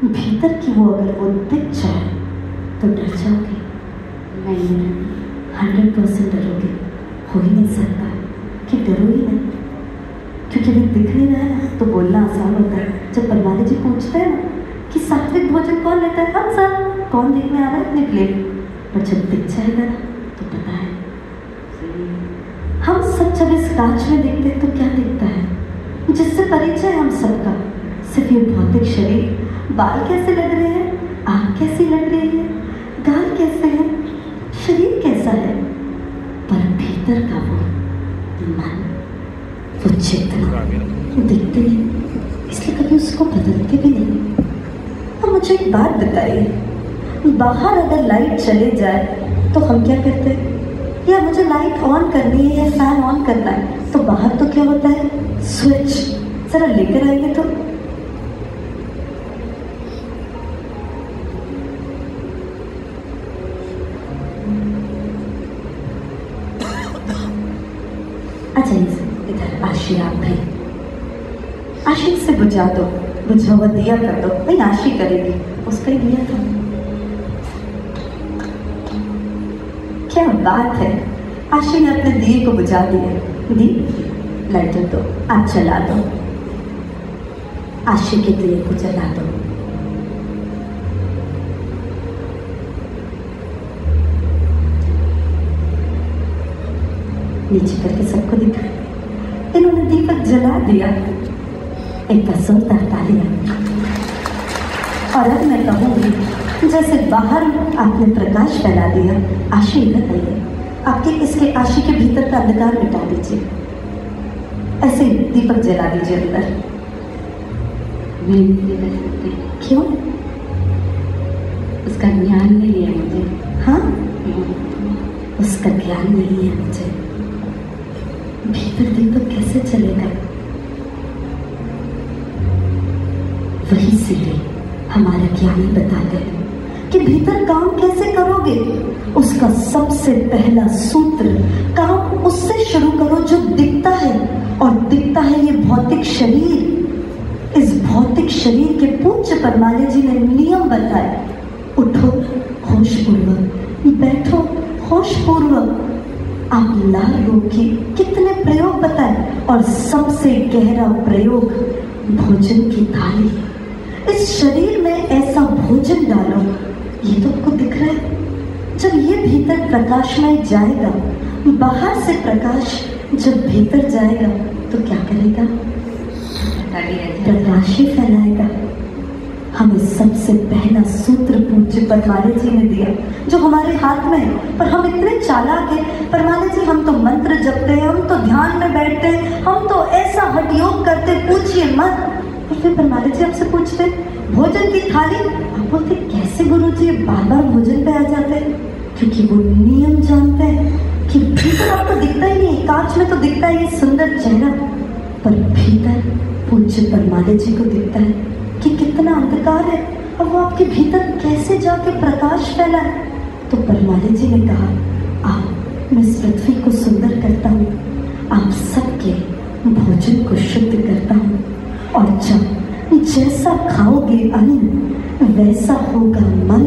भीतर की वो अगर वो दिख जाए तो डर जाओगे? नहीं, 100% डरोगे। हो ही नहीं सकता कि डरो ही नहीं, क्योंकि अभी दिख नहीं रहा है तो बोलना आसान होता है। जब परमाली जी पूछते हैं ना कि सात्विक भोजन कौन लेता है, हम सब, कौन देखने आ रहा है अपनी प्लेट, पर जब दिख जाएगा तो पता है। हम सब जब इस कांच में देखते हैं तो क्या दिखता है? जिससे परिचय हम सबका सिर्फ ये भौतिक शरीर। बाल कैसे लग रहे हैं, आँख कैसी लग रही है, गाल कैसे है, शरीर कैसा है, पर भीतर का वो मन, वो चेतना दिखती नहीं, इसलिए कभी उसको बदलते भी नहीं। अब मुझे एक बात बताइए, बाहर अगर लाइट चले जाए तो हम क्या करते हैं? या मुझे लाइट ऑन करनी है या फैन ऑन करना है, तो बाहर तो क्या होता है? स्विच। जरा लेकर आइए तो। अच्छा इधर आशी, आप भी आशी से बुझा दो, बुझा हुआ दिया कर दो। नहीं, आशी करेगी, उसका ही दिया था। क्या बात है, आशी ने अपने दिए को बुझा दिया। दी लाइटर दो, आप जला दो, आशी के दिए को जला दो। नीचे करके सबको दिखाया, इन्होंने दीपक जला दिया। एक का जोरदार तालियां। और अब मैं कहूंगी, जैसे बाहर आपने प्रकाश फैला दिया, आशी इधर आइए, आपके इसके आशी के भीतर का अंधकार मिटा दीजिए। ऐसे दीपक जला दीजिए अंदर। क्यों? उसका ज्ञान नहीं है मुझे। हाँ, उसका ज्ञान नहीं है मुझे। भीतर दीपक कैसे चलेगा? वही सीढ़ी हमारे ज्ञानी बताते हैं कि भीतर काम कैसे करोगे। उसका सबसे पहला सूत्र, काम उससे शुरू करो जो दिखता है, और दिखता है ये भौतिक शरीर। इस भौतिक शरीर के पूज्य परमाली जी ने नियम बताए। उठो होशपूर्वक, बैठो होशपूर्वक, आप लाल रूप की कितने प्रयोग बताए, और सबसे गहरा प्रयोग भोजन की थाली। इस शरीर में ऐसा भोजन डालो, ये तो आपको दिख रहा है। जब ये भीतर प्रकाशमय जाएगा, बाहर से प्रकाश जब भीतर जाएगा तो क्या करेगा? प्रकाश ही फैलाएगा। हमें सबसे पहला सूत्र पूज्य परमाली जी ने दिया, जो हमारे हाथ में है, पर हम इतने चालाक हैं। परमाली जी, हम तो मंत्र जपते हैं, हम तो ध्यान में बैठते हैं, हम तो ऐसा हठ योग करते, पूछिए मत। और फिर परमाली जी आपसे पूछते भोजन की थाली, आप बोलते कैसे गुरु जी बार बार भोजन पे आ जाते हैं? क्योंकि वो नियम जानते हैं कि भीतर आपको दिखता ही नहीं, कांच में तो दिखता है ये सुंदर चेहरा, पर भीतर पूज्य परमाली जी को दिखता है कि कितना अंधकार है, और वो आपके भीतर कैसे जाके प्रकाश फैला है। तो परमाली जी ने कहा, आप, मैं इस पृथ्वी को सुंदर करता हूँ, आप सबके भोजन को शुद्ध करता हूँ, और जब जैसा खाओगे अन्न वैसा होगा मन।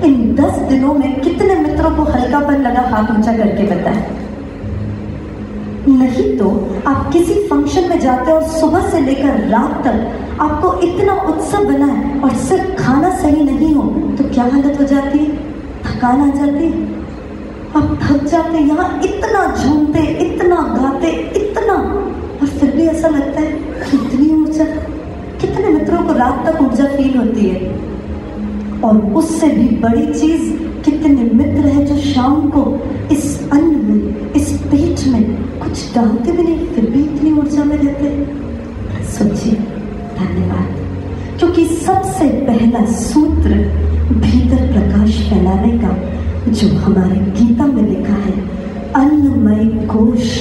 इन 10 दिनों में कितने मित्रों को हल्कापन लगा? हाथ ऊंचा करके बताएं। नहीं तो आप किसी फंक्शन में जाते हो और सुबह से लेकर रात तक आपको इतना उत्सव बना है, और सिर्फ खाना सही नहीं हो तो क्या हालत हो जाती है? थकान आ जाती है, आप थक जाते हैं। यहाँ इतना झूमते, इतना गाते, इतना, और फिर भी ऐसा लगता है कितनी ऊर्जा। कितने मित्रों को रात तक ऊर्जा फील होती है? और उससे भी बड़ी चीज, कितने मित्र हैं जो शाम को इस अन्न में, इस पेट में कुछ डालते भी नहीं, फिर भी इतनी ऊर्जा में रहते हैं। सोचिए। धन्यवाद। क्योंकि सबसे पहला सूत्र भीतर प्रकाश फैलाने का, जो हमारे गीता में लिखा है, अन्नमय कोश,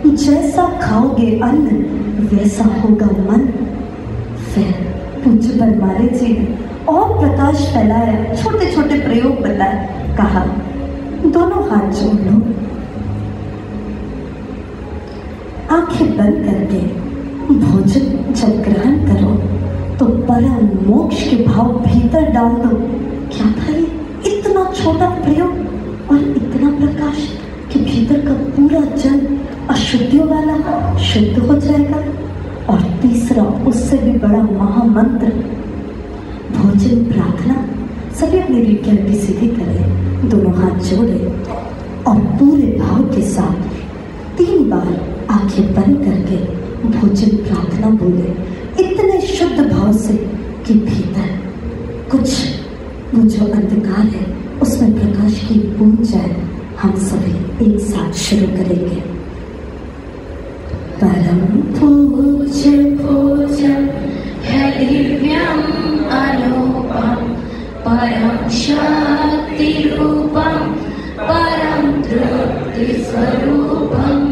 जैसा खाओगे अन्न वैसा होगा मन। फिर पूज्य परमाली जी ने और प्रकाश फैलाया, छोटे छोटे प्रयोग बताए। कहा, दोनों हाथ जोड़ लो, आंखें बंद करके भोजन जब ग्रहण करो तो परम मोक्ष के भाव भीतर डाल दो। क्या था ये इतना छोटा प्रयोग और इतना प्रकाश कि भीतर का पूरा जल अशुद्धियों वाला शुद्ध हो जाएगा। और तीसरा उससे भी बड़ा महामंत्र, भोजन प्रार्थना। सभी अपनी रीति सीधी करें, दोनों हाथ जोड़े और पूरे भाव के साथ 3 बार आंखें बंद करके भोजन प्रार्थना बोले, इतने शुद्ध भाव से कि भीतर कुछ वो जो अंधकार है उसमें प्रकाश की बूंद जाए। हम सभी एक साथ शुरू करेंगे। परम पूज्य भोजन है दिव्यम अनूपम परम शक्ति रूपम परम तृप्ति स्वरूपम।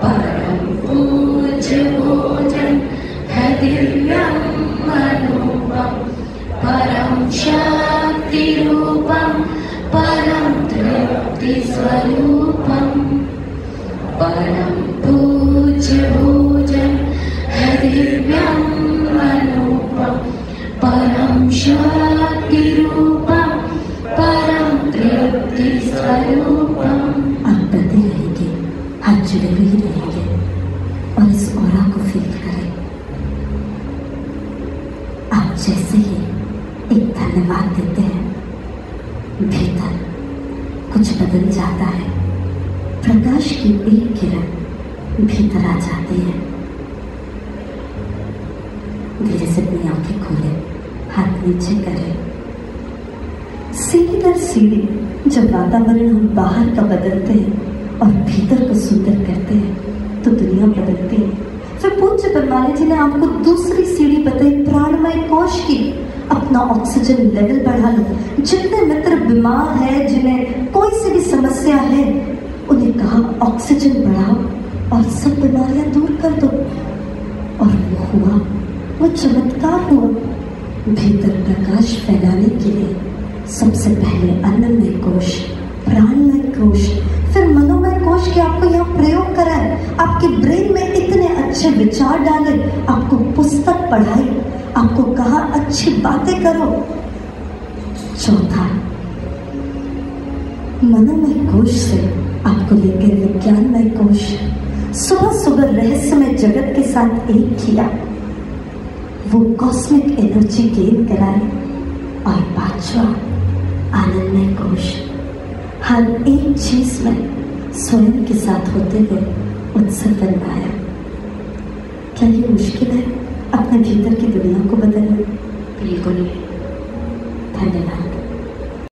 परम पूज्य भोजन है दिव्यम अनूपम परम शक्ति रूपम परम तृप्ति स्वरूपम। परम पूज्य भोजन है दिव्यम अनूपम परम शक्ति रूपम परम तृप्ति स्वरूपम। आप बदे रहेंगे, हाथ जुड़े हुए ही रहेंगे और इस ऑरा को फील करें। आप जैसे ही एक धन्यवाद देते हैं, भीतर कुछ बदल जाता है। प्रकाश की एक किरण भीतर आ जाती है। धीरे से अपनी आंखें खोलें, हाथ नीचे करें। सीढ़ी दर सीढ़ी जब वातावरण हम बाहर का बदलते हैं और भीतर को सुंदर करते हैं तो दुनिया बदलती है। फिर पूज्य परमाने जी ने आपको दूसरी सीढ़ी बताई, प्राणमय कोश की। अपना ऑक्सीजन लेवल बढ़ा लो। जितने मित्र बीमार है, जिन्हें कोई सी भी समस्या है, उन्हें कहा ऑक्सीजन बढ़ाओ और सब बीमारियां दूर कर दो। और वो हुआ, वो चमत्कार हुआ। भीतर प्रकाश फैलाने के लिए सबसे पहले अन्नमय कोश, प्राणमय कोश, फिर मनोमय कोश के आपको यहाँ प्रयोग करा है। आपके ब्रेन में इतने अच्छे विचार डाले, आपको पुस्तक पढ़ाई, आपको कहा अच्छी बातें करो। चौथा, मनोमय कोश से आपको लेकर विज्ञानमय कोश, सुबह सुबह रहस्यमय जगत के साथ एक किया, वो कॉस्मिक एनर्जी गेन कराई। और 5वां, आनंदमय कोश, हर एक चीज में स्वयं के साथ होते हुए उत्सव बनवाया। क्या ये मुश्किल है अपने भीतर की दुनिया को बदलना? बिल्कुल। धन्यवाद।